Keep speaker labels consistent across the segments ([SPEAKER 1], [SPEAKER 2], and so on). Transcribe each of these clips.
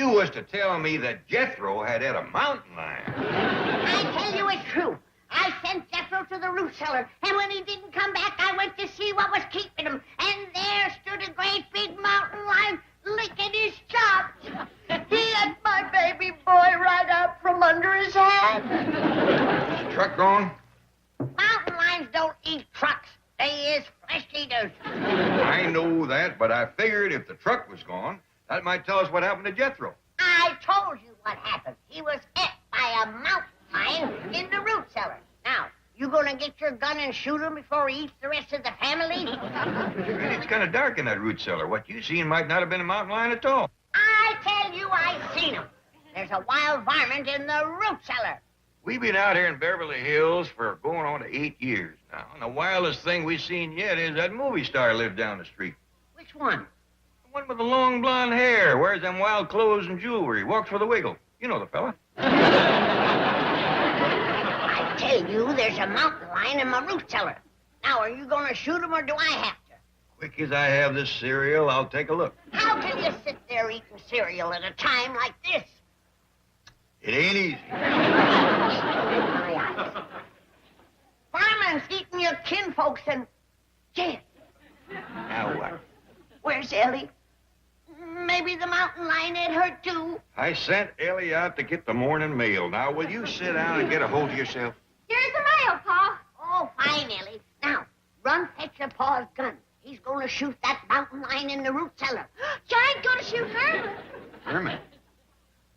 [SPEAKER 1] you was to tell me that Jethro had a mountain lion.
[SPEAKER 2] I tell you it's true. I sent Jethro to the root cellar, and when he didn't come back, I went to see what was keeping him. And there stood a great big mountain lion licking his chops. He had my baby boy right out from under his hat.
[SPEAKER 1] Is the truck gone?
[SPEAKER 2] Mountain lions don't eat trucks. They is flesh eaters.
[SPEAKER 1] I know that, but I figured if the truck was gone, that might tell us what happened to Jethro.
[SPEAKER 2] I told you what happened. He was hit by a mountain lion in the root cellar. Now, you gonna get your gun and shoot him before he eats the rest of the family?
[SPEAKER 1] It's kind of dark in that root cellar. What you seen might not have been a mountain lion at all.
[SPEAKER 2] I tell you, I seen him. There's a wild varmint in the root cellar.
[SPEAKER 1] We've been out here in Beverly Hills for going on to 8 years now. And the wildest thing we've seen yet is that movie star lives down the street.
[SPEAKER 2] Which one?
[SPEAKER 1] The one with the long blonde hair, wears them wild clothes and jewelry, walks with a wiggle. You know the fella.
[SPEAKER 2] I tell you, there's a mountain lion in my root cellar. Now, are you gonna shoot him or do I have to?
[SPEAKER 1] Quick as I have this cereal, I'll take a look.
[SPEAKER 2] How can you sit there eating cereal at a time like this?
[SPEAKER 1] It ain't easy.
[SPEAKER 2] Fireman's eating your kinfolks and... Jen,
[SPEAKER 1] Now what?
[SPEAKER 2] where's Ellie? Maybe the mountain lion ate her too.
[SPEAKER 1] I sent Ellie out to get the morning mail. Now, will you sit down and get a hold of yourself?
[SPEAKER 3] Here's the mail, Pa.
[SPEAKER 2] Oh, fine, Ellie. Now, run fetch your pa's gun. He's gonna shoot that mountain lion in the root cellar.
[SPEAKER 3] Giant's gonna shoot Herman.
[SPEAKER 1] Herman?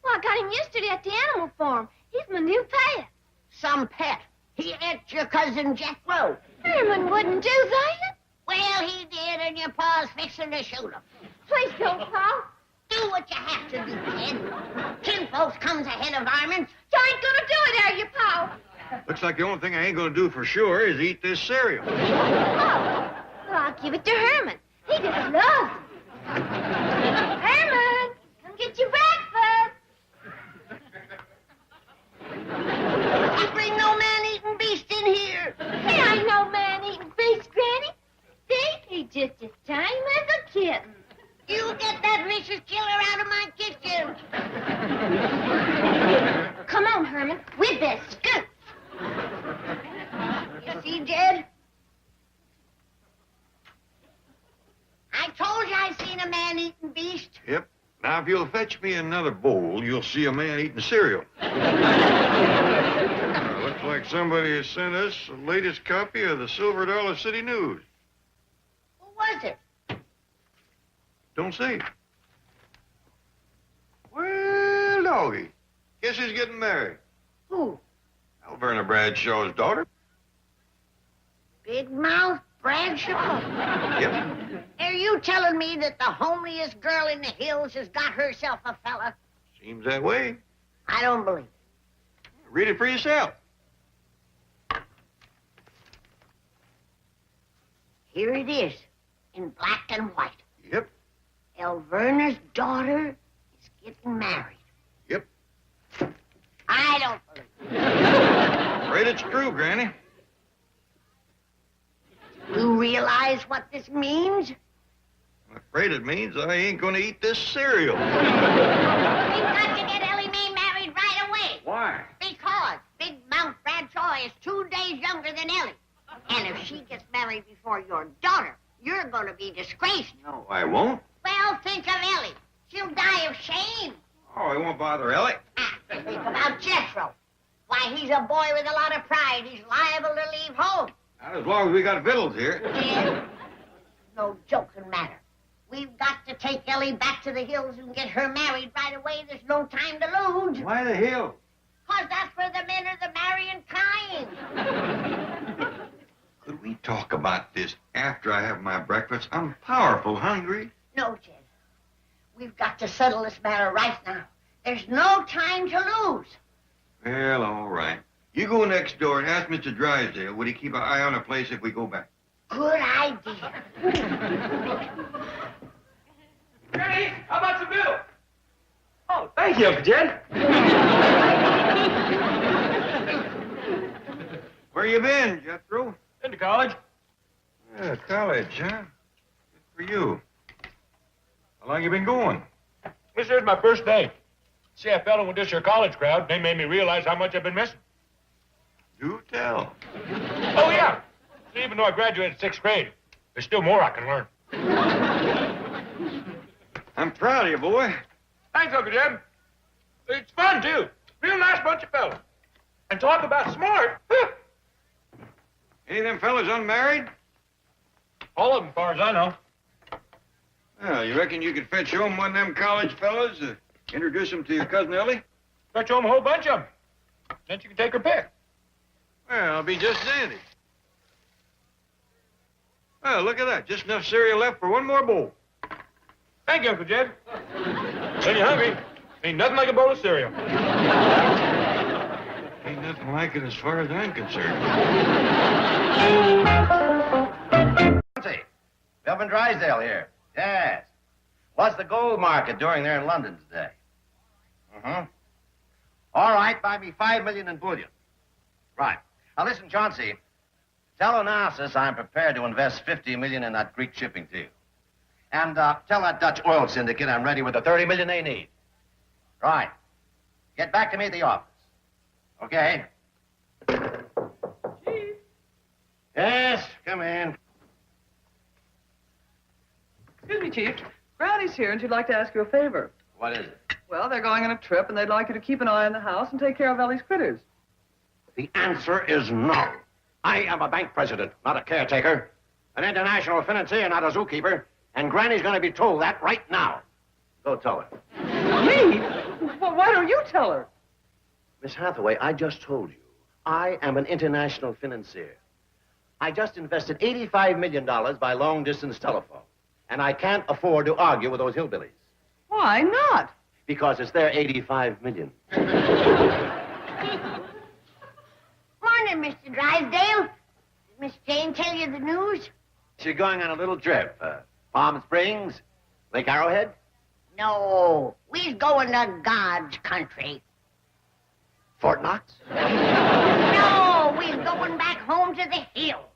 [SPEAKER 3] Well, I got him yesterday at the animal farm. He's my new pet.
[SPEAKER 2] Some pet. He ate your cousin Jethro.
[SPEAKER 3] Herman wouldn't do that.
[SPEAKER 2] Well, he did, and your pa's fixing to shoot him.
[SPEAKER 3] Please don't, Pa.
[SPEAKER 2] Do what you have to do, kid. Kinfolks comes ahead of varmints.
[SPEAKER 3] Giant's gonna do it, are you, Pa?
[SPEAKER 1] Looks like the only thing I ain't gonna do for sure is eat this cereal.
[SPEAKER 3] Oh. Well, I'll give it to Herman. He just loves it. Herman, come get your breakfast.
[SPEAKER 2] You bring no man-eating beast in here.
[SPEAKER 3] He ain't no man-eating beast, Granny. See, he's just as tame as a kitten.
[SPEAKER 2] You get that vicious killer out of my kitchen.
[SPEAKER 3] Come on, Herman. We'd best scoot.
[SPEAKER 2] You see, Jed? I told you I seen a man-eating beast.
[SPEAKER 1] Yep. Now, if you'll fetch me another bowl, you'll see a man eating cereal. Looks like somebody has sent us the latest copy of the Silver Dollar City News.
[SPEAKER 2] Who was it?
[SPEAKER 1] Don't say. Well, doggy. Guess he's getting married.
[SPEAKER 2] Who?
[SPEAKER 1] Alverna Bradshaw's daughter.
[SPEAKER 2] Big Mouth Bradshaw?
[SPEAKER 1] Yep.
[SPEAKER 2] Are you telling me that the homeliest girl in the hills has got herself a fella?
[SPEAKER 1] Seems that way.
[SPEAKER 2] I don't believe it.
[SPEAKER 1] Read it for yourself.
[SPEAKER 2] Here it is, in black and white.
[SPEAKER 1] Yep.
[SPEAKER 2] Alverna's daughter is getting married.
[SPEAKER 1] Yep.
[SPEAKER 2] I don't believe it.
[SPEAKER 1] Afraid it's true, Granny.
[SPEAKER 2] You realize what this means?
[SPEAKER 1] I'm afraid it means I ain't gonna eat this cereal.
[SPEAKER 2] We've got to get Ellie Mae married right away.
[SPEAKER 1] Why?
[SPEAKER 2] Because Big Mouth Bradshaw is 2 days younger than Ellie. And if she gets married before your daughter, you're going to be disgraced.
[SPEAKER 1] No, I won't.
[SPEAKER 2] Well, think of Ellie. She'll die of shame.
[SPEAKER 1] Oh, I won't bother Ellie.
[SPEAKER 2] Think about Jethro. Why, he's a boy with a lot of pride. He's liable to leave home.
[SPEAKER 1] Not as long as we got victuals here.
[SPEAKER 2] Yeah. No joking matter. We've got to take Ellie back to the hills and get her married right away. There's no time to lose.
[SPEAKER 1] Why the hill?
[SPEAKER 2] 'Cause that's where the men are the marrying kind.
[SPEAKER 1] Could we talk about this after I have my breakfast? I'm powerful hungry.
[SPEAKER 2] No, Jed. We've got to settle this matter right now. There's no time to lose.
[SPEAKER 1] Well, all right. You go next door and ask Mr. Drysdale, would he keep an eye on the place if we go back?
[SPEAKER 2] Good idea.
[SPEAKER 4] Granny, how about some milk? Oh, thank you, Uncle Jed.
[SPEAKER 1] Where you been, Jethro?
[SPEAKER 4] Into college.
[SPEAKER 1] Yeah, college, huh? Good for you. How long you been going?
[SPEAKER 4] This is my first day.
[SPEAKER 5] See, I fell in with this here college crowd. They made me realize how much I've been missing.
[SPEAKER 1] Do tell.
[SPEAKER 5] Oh, yeah. See, even though I graduated 6th grade, there's still more I can learn.
[SPEAKER 1] I'm proud of you, boy.
[SPEAKER 5] Thanks, Uncle Jim. It's fun, too. Real nice bunch of fellas. And talk about smart.
[SPEAKER 1] Any of them fellas unmarried?
[SPEAKER 5] All of them, as far as I know.
[SPEAKER 1] Well, you reckon you could fetch home one of them college fellas, introduce them to your cousin Ellie?
[SPEAKER 5] Fetch home a whole bunch of them. Then you can take her pick.
[SPEAKER 1] Well, I'll be just dandy. Well, look at that. Just enough cereal left for one more bowl.
[SPEAKER 5] Thank you, Uncle Jed. When you're hungry, ain't nothing like a bowl of cereal.
[SPEAKER 1] Ain't nothing like it as far as I'm concerned.
[SPEAKER 6] Melvin Drysdale here. Yes. What's the gold market doing there in London today? All right, buy me $5 million in bullion. Right. Now listen, Chauncey. Tell Onassis I'm prepared to invest $50 million in that Greek shipping deal. And tell that Dutch oil syndicate I'm ready with the $30 million they need. Right. Get back to me at the office. Okay?
[SPEAKER 7] Chief.
[SPEAKER 6] Yes, come in.
[SPEAKER 7] Excuse me, Chief. Granny's here, and she'd like to ask you a favor.
[SPEAKER 6] What is it?
[SPEAKER 7] Well, they're going on a trip, and they'd like you to keep an eye on the house and take care of Ellie's critters.
[SPEAKER 6] The answer is no. I am a bank president, not a caretaker. An international financier, not a zookeeper. And Granny's going to be told that right now. Go tell her.
[SPEAKER 7] Me? Well, why don't you tell her?
[SPEAKER 6] Miss Hathaway, I just told you, I am an international financier. I just invested $85 million by long-distance telephone. And I can't afford to argue with those hillbillies.
[SPEAKER 7] Why not?
[SPEAKER 6] Because it's their $85 million.
[SPEAKER 2] Morning, Mr. Drysdale. Did Miss Jane tell you the news?
[SPEAKER 6] She's going on a little trip. Palm Springs, Lake Arrowhead.
[SPEAKER 2] No, we's going to God's country.
[SPEAKER 6] Fort Knox.
[SPEAKER 2] No, we's going back home to the hills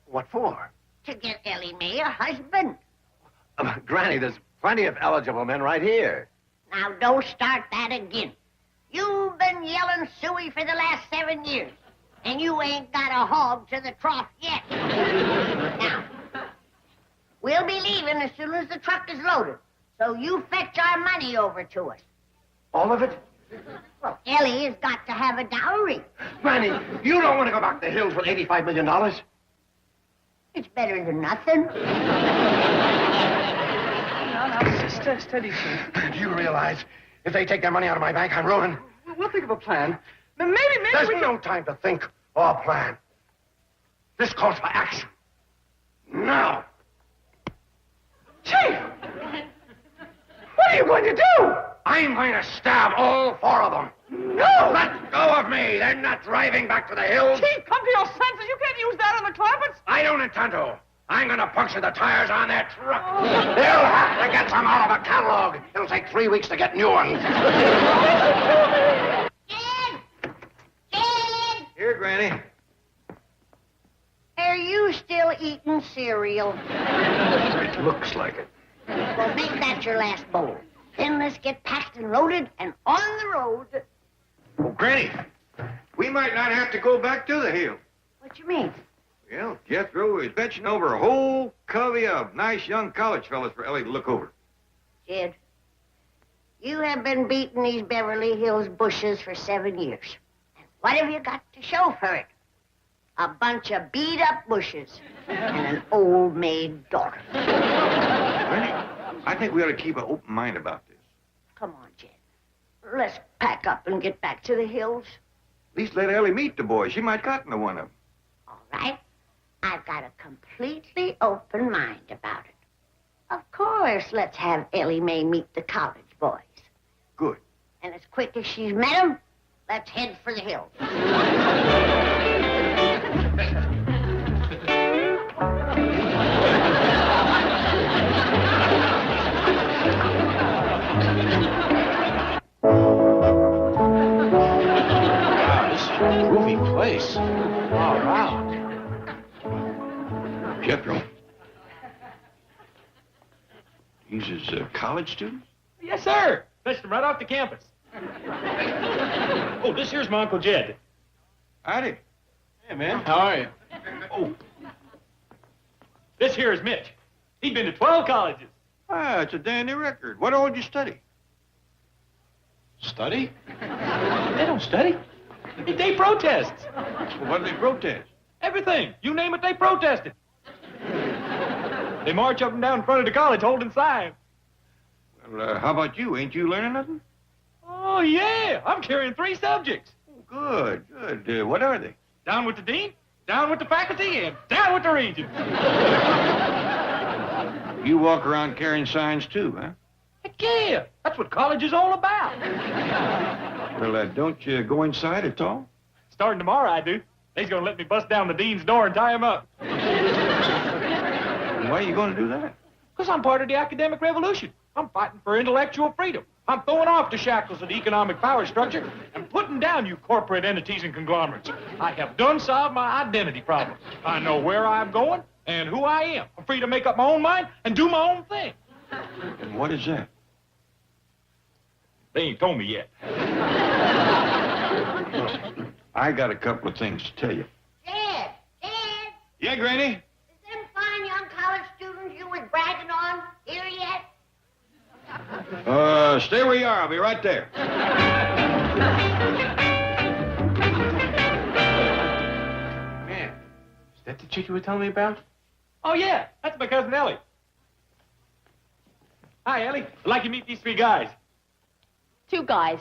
[SPEAKER 6] What for?
[SPEAKER 2] to get Ellie Mae a husband.
[SPEAKER 6] Granny, there's plenty of eligible men right here.
[SPEAKER 2] Now, don't start that again. You've been yelling suey for the last 7 years, and you ain't got a hog to the trough yet. Now, we'll be leaving as soon as the truck is loaded, so you fetch our money over to us.
[SPEAKER 6] All of it?
[SPEAKER 2] Well, Ellie has got to have a dowry.
[SPEAKER 6] Granny, you don't want to go back to the hills with $85 million.
[SPEAKER 2] It's better than nothing.
[SPEAKER 7] Now, steady, Chief.
[SPEAKER 6] Do you realize if they take their money out of my bank, I'm ruined?
[SPEAKER 7] We'll think of a plan. Maybe
[SPEAKER 6] There's
[SPEAKER 7] we can...
[SPEAKER 6] no time to think or plan. This calls for action. Now.
[SPEAKER 7] Chief! What are you going to do?
[SPEAKER 6] I'm going to stab all 4 of them.
[SPEAKER 7] No!
[SPEAKER 6] Let go of me. They're not driving back to the hills.
[SPEAKER 7] Chief, come to your senses. You can't use that on the carpets.
[SPEAKER 6] I don't intend to. I'm going to puncture the tires on their truck. They'll have to get some out of a catalog. It'll take 3 weeks to get new ones.
[SPEAKER 2] Jen! Jen!
[SPEAKER 1] Here, Granny.
[SPEAKER 2] Are you still eating cereal?
[SPEAKER 1] It looks like it.
[SPEAKER 2] Well, make that your last bowl. Then let's get packed and loaded and on the road.
[SPEAKER 1] Oh, Granny, we might not have to go back to the hill.
[SPEAKER 2] What you mean?
[SPEAKER 1] Well, Jethro is fetching over a whole covey of nice young college fellas for Ellie to look over.
[SPEAKER 2] Jed, you have been beating these Beverly Hills bushes for 7 years. And what have you got to show for it? A bunch of beat-up bushes and an old maid daughter.
[SPEAKER 1] Granny, I think we ought to keep an open mind about this.
[SPEAKER 2] Come on, Jed. Let's pack up and get back to the hills.
[SPEAKER 1] At least let Ellie meet the boy. She might cotton to one of them.
[SPEAKER 2] All right. I've got a completely open mind about it. Of course, let's have Ellie Mae meet the college boys.
[SPEAKER 1] Good.
[SPEAKER 2] And as quick as she's met them, let's head for the hills.
[SPEAKER 5] Wow, this is a groovy place. All right.
[SPEAKER 1] Jethro. These is college students?
[SPEAKER 5] Yes, sir. Fetched them right off the campus. Oh, this here's my Uncle Jed.
[SPEAKER 1] Howdy.
[SPEAKER 5] Hey, man. How are you? Oh. This here is Mitch. He's been to 12 colleges.
[SPEAKER 1] Ah, it's a dandy record. What all did you study?
[SPEAKER 5] Study? They don't study. They protest.
[SPEAKER 1] Well, what do they protest?
[SPEAKER 5] Everything. You name it, they protested. They march up and down in front of the college holding signs.
[SPEAKER 1] Well, how about you? Ain't you learning nothing?
[SPEAKER 5] Oh, yeah. I'm carrying 3 subjects.
[SPEAKER 1] Oh, good, good. What are they?
[SPEAKER 5] Down with the dean, down with the faculty, and down with the regent.
[SPEAKER 1] You walk around carrying signs, too, huh?
[SPEAKER 5] Heck yeah. That's what college is all about.
[SPEAKER 1] Well, don't you go inside at all?
[SPEAKER 5] Starting tomorrow, I do. They's gonna let me bust down the dean's door and tie him up.
[SPEAKER 1] And why are you going to do that?
[SPEAKER 5] Because I'm part of the academic revolution. I'm fighting for intellectual freedom. I'm throwing off the shackles of the economic power structure and putting down you corporate entities and conglomerates. I have done solved my identity problem. I know where I'm going and who I am. I'm free to make up my own mind and do my own thing.
[SPEAKER 1] And what is that?
[SPEAKER 5] They ain't told me yet.
[SPEAKER 1] I got a couple of things to tell you.
[SPEAKER 2] Dad,
[SPEAKER 1] Yeah, Granny?
[SPEAKER 2] is them fine young college students you was bragging on here yet?
[SPEAKER 1] Stay where you are. I'll be right there.
[SPEAKER 4] Man, is that the chick you were telling me about?
[SPEAKER 5] Oh, yeah. That's my cousin Ellie. Hi, Ellie. I'd like you to meet these 3 guys.
[SPEAKER 3] 2 guys.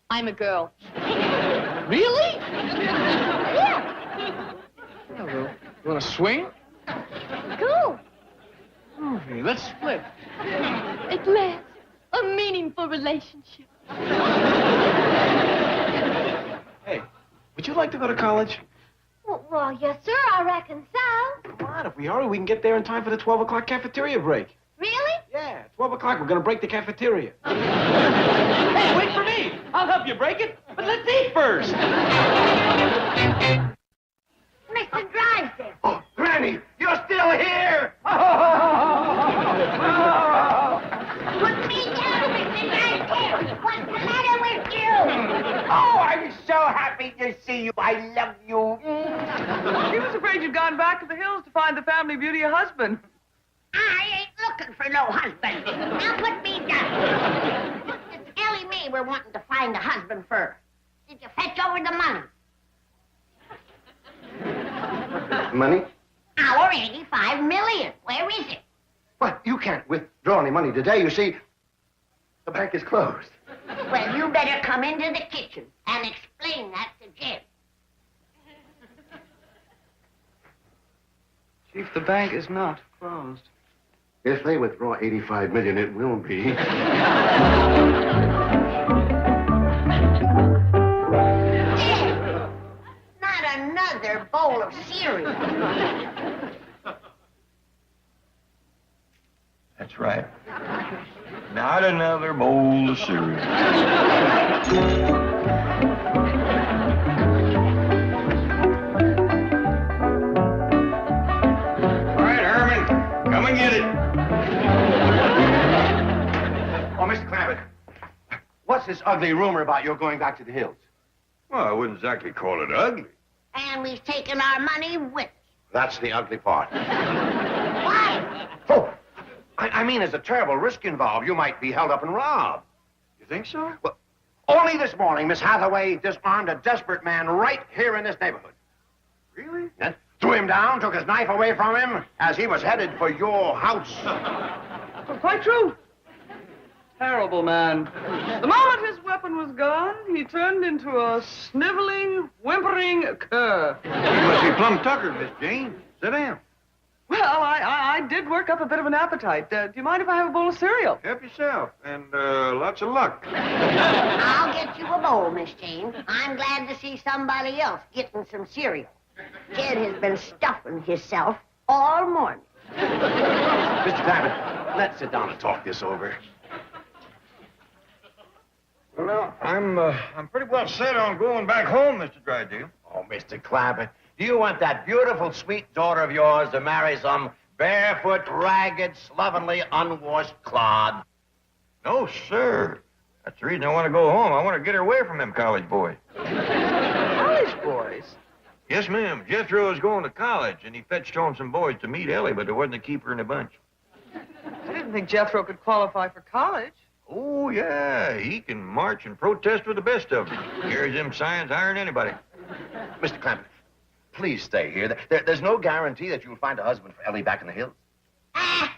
[SPEAKER 3] I'm a girl.
[SPEAKER 4] Really?
[SPEAKER 3] Yeah.
[SPEAKER 4] Oh, well, you want to swing?
[SPEAKER 3] Cool.
[SPEAKER 4] Okay, let's split.
[SPEAKER 3] At last, a meaningful relationship.
[SPEAKER 4] Hey, would you like to go to college?
[SPEAKER 3] Well, yes, sir, I reckon so.
[SPEAKER 4] Come on, if we hurry, we can get there in time for the 12 o'clock cafeteria break.
[SPEAKER 3] Really?
[SPEAKER 4] Yeah, 12 o'clock, we're going to break the cafeteria.
[SPEAKER 5] Hey, wait for me. I'll help you break it, but let's eat first.
[SPEAKER 2] Mr. Drysdale.
[SPEAKER 6] Oh, Granny, you're still here!
[SPEAKER 2] Put me down, Mr. Drysdale. What's the matter with you?
[SPEAKER 8] Oh, I'm so happy to see you. I love you.
[SPEAKER 7] He was afraid you'd gone back to the hills to find the family beauty a husband.
[SPEAKER 2] I ain't looking for no husband. Now put me down. It's Ellie Mae we're wanting to find a husband for. Did you fetch over the money?
[SPEAKER 6] Money?
[SPEAKER 2] Our 85 million. Where is it?
[SPEAKER 6] Well, you can't withdraw any money today. You see, the bank is closed.
[SPEAKER 2] Well, you better come into the kitchen and explain that to Jim.
[SPEAKER 7] Chief, the bank is not closed.
[SPEAKER 6] If they withdraw 85 million, it will be.
[SPEAKER 2] Jim! Not another bowl of cereal.
[SPEAKER 1] That's right. Not another bowl of cereal. All right, Herman, come and get it.
[SPEAKER 6] Oh, Mr. Clampett, what's this ugly rumor about your going back to the hills?
[SPEAKER 1] Well, I wouldn't exactly call it ugly.
[SPEAKER 2] And we've taken our money with us.
[SPEAKER 6] That's the ugly part.
[SPEAKER 2] Why?
[SPEAKER 6] Oh, I mean, there's a terrible risk involved. You might be held up and robbed.
[SPEAKER 1] You think so?
[SPEAKER 6] Well, only this morning, Miss Hathaway disarmed a desperate man right here in this neighborhood.
[SPEAKER 1] Really?
[SPEAKER 6] Yeah? Threw him down, took his knife away from him as he was headed for your house.
[SPEAKER 7] Quite true. Terrible man. The moment his weapon was gone, he turned into a sniveling, whimpering cur.
[SPEAKER 1] You must be plumb tuckered, Miss Jane. Sit down.
[SPEAKER 7] Well, I did work up a bit of an appetite. Do you mind if I have a bowl of cereal?
[SPEAKER 1] Help yourself, and lots of luck.
[SPEAKER 2] I'll get you a bowl, Miss Jane. I'm glad to see somebody else getting some cereal. Jed has been stuffing himself all morning.
[SPEAKER 6] Mr. Clampett, let's sit down and talk this over.
[SPEAKER 1] Well, I'm pretty well set on going back home, Mr. Drysdale.
[SPEAKER 6] Oh, Mr. Clampett, do you want that beautiful, sweet daughter of yours to marry some barefoot, ragged, slovenly, unwashed clod?
[SPEAKER 1] No, sir. That's the reason I want to go home. I want to get her away from them college boys.
[SPEAKER 7] College boys?
[SPEAKER 1] Yes, ma'am. Jethro is going to college, and he fetched home some boys to meet Ellie, but there wasn't a keeper in the bunch.
[SPEAKER 7] I didn't think Jethro could qualify for college.
[SPEAKER 1] Oh, yeah. He can march and protest with the best of them. Carries them signs higher than anybody.
[SPEAKER 6] Mr. Clampett, please stay here. There's no guarantee that you'll find a husband for Ellie back in the hills.
[SPEAKER 2] Ah!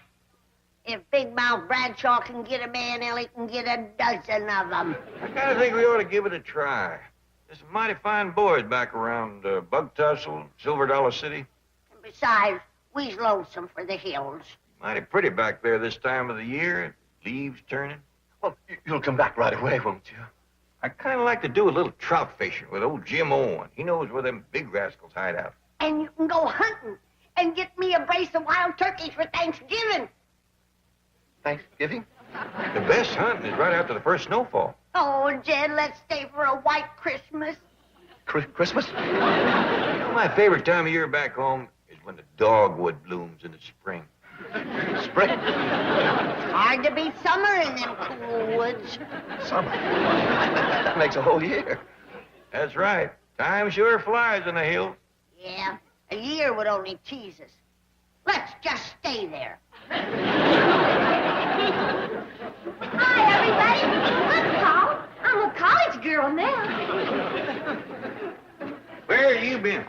[SPEAKER 2] If Big Mouth Bradshaw can get a man, Ellie can get a dozen of them.
[SPEAKER 1] I kind of think we ought to give it a try. There's some mighty fine boys back around Bug Tussle, Silver Dollar City.
[SPEAKER 2] And besides, we's lonesome for the hills.
[SPEAKER 1] Mighty pretty back there this time of the year. Leaves turning.
[SPEAKER 6] Well, you'll come back right away, won't you?
[SPEAKER 1] I kind of like to do a little trout fishing with old Jim Owen. He knows where them big rascals hide out.
[SPEAKER 2] And you can go hunting and get me a brace of wild turkeys for Thanksgiving.
[SPEAKER 6] Thanksgiving?
[SPEAKER 1] The best hunting is right after the first snowfall.
[SPEAKER 2] Oh, Jed, let's stay for a white Christmas.
[SPEAKER 6] Christmas?
[SPEAKER 1] You know, my favorite time of year back home is when the dogwood blooms in the spring.
[SPEAKER 6] Spring?
[SPEAKER 2] Hard to beat summer in them cool woods.
[SPEAKER 6] Summer? That makes a whole year.
[SPEAKER 1] That's right. Time sure flies in the hills.
[SPEAKER 2] Yeah, a year would only tease us. Let's just stay there.
[SPEAKER 3] Hi, everybody. Look, Paul. I'm a college girl now.
[SPEAKER 1] Where have you been?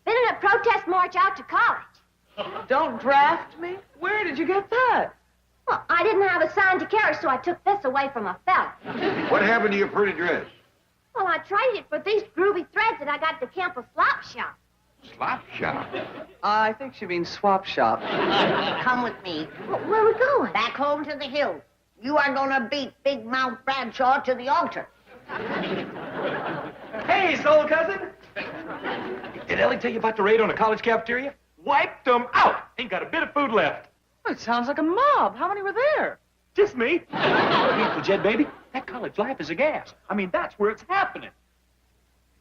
[SPEAKER 3] Been in a protest march out to college.
[SPEAKER 7] Don't draft me? Where did you get that?
[SPEAKER 3] Well, I didn't have a sign to carry, so I took this away from a fella.
[SPEAKER 1] What happened to your pretty dress?
[SPEAKER 3] Well, I traded it for these groovy threads that I got at the Campbell Slop Shop.
[SPEAKER 1] Slop shop.
[SPEAKER 7] I think she means swap shop.
[SPEAKER 2] Come with me.
[SPEAKER 3] Where are we going?
[SPEAKER 2] Back home to the hill. You are gonna beat Big Mouth Bradshaw to the altar.
[SPEAKER 5] Hey, soul cousin. Did Ellie tell you about the raid on the college cafeteria? Wiped them out. Ain't got a bit of food left.
[SPEAKER 7] It sounds like a mob. How many were there?
[SPEAKER 5] Just me. Uncle Jed, baby, that college life is a gas. I mean, that's where it's happening.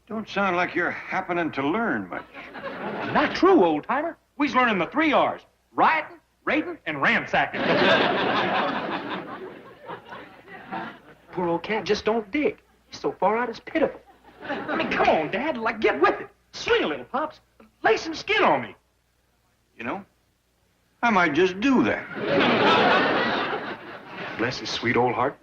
[SPEAKER 1] Don't sound like you're happening to learn much.
[SPEAKER 5] Not true, old-timer. We's learning the 3 R's. Rioting, raiding, and ransacking. Poor old cat just don't dig. He's so far out, it's pitiful. I mean, come on, Dad. Like, get with it. Swing a little, Pops. Lay some skin on me.
[SPEAKER 1] You know, I might just do that.
[SPEAKER 5] Bless his sweet old heart.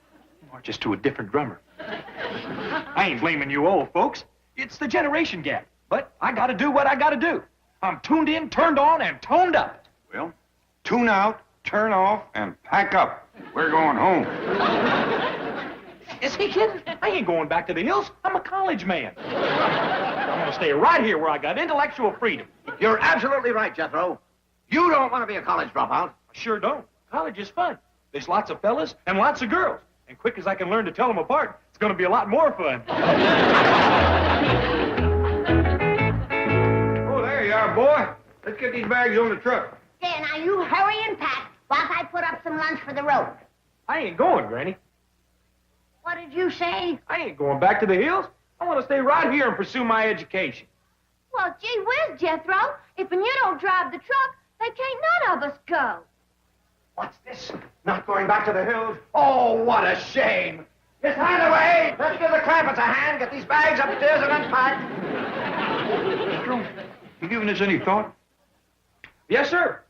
[SPEAKER 5] Marches to a different drummer. I ain't blaming you old folks. It's the generation gap. But I gotta do what I gotta do. I'm tuned in, turned on, and toned up.
[SPEAKER 1] Well, tune out, turn off, and pack up. We're going home.
[SPEAKER 5] Is he kidding? I ain't going back to the hills. I'm a college man. I'm gonna stay right here where I got intellectual freedom.
[SPEAKER 6] You're absolutely right, Jethro. You don't want to be a college dropout.
[SPEAKER 5] I sure don't. College is fun. There's lots of fellas and lots of girls. And quick as I can learn to tell them apart, it's gonna be a lot more fun.
[SPEAKER 1] Oh, there you are, boy. Let's get these bags on the truck.
[SPEAKER 2] There, now you hurry and pack whilst I put up some lunch for the road.
[SPEAKER 5] I ain't going, Granny.
[SPEAKER 2] What did you say?
[SPEAKER 5] I ain't going back to the hills. I want to stay right here and pursue my education.
[SPEAKER 3] Well, gee whiz, Jethro. If you don't drive the truck, then can't none of us go.
[SPEAKER 6] What's this? Not going back to the hills? Oh, what a shame. His hand away. Let's give the Clampetts a hand. Get these bags upstairs and unpack.
[SPEAKER 1] You giving this any thought?
[SPEAKER 5] Yes, sir.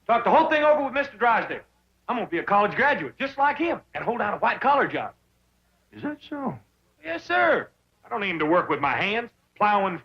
[SPEAKER 5] Talked the whole thing over with Mr. Drysdale. I'm going to be a college graduate, just like him, and hold down a white-collar job.
[SPEAKER 1] Is that so?
[SPEAKER 5] Yes, sir. I don't aim to work with my hands, plowing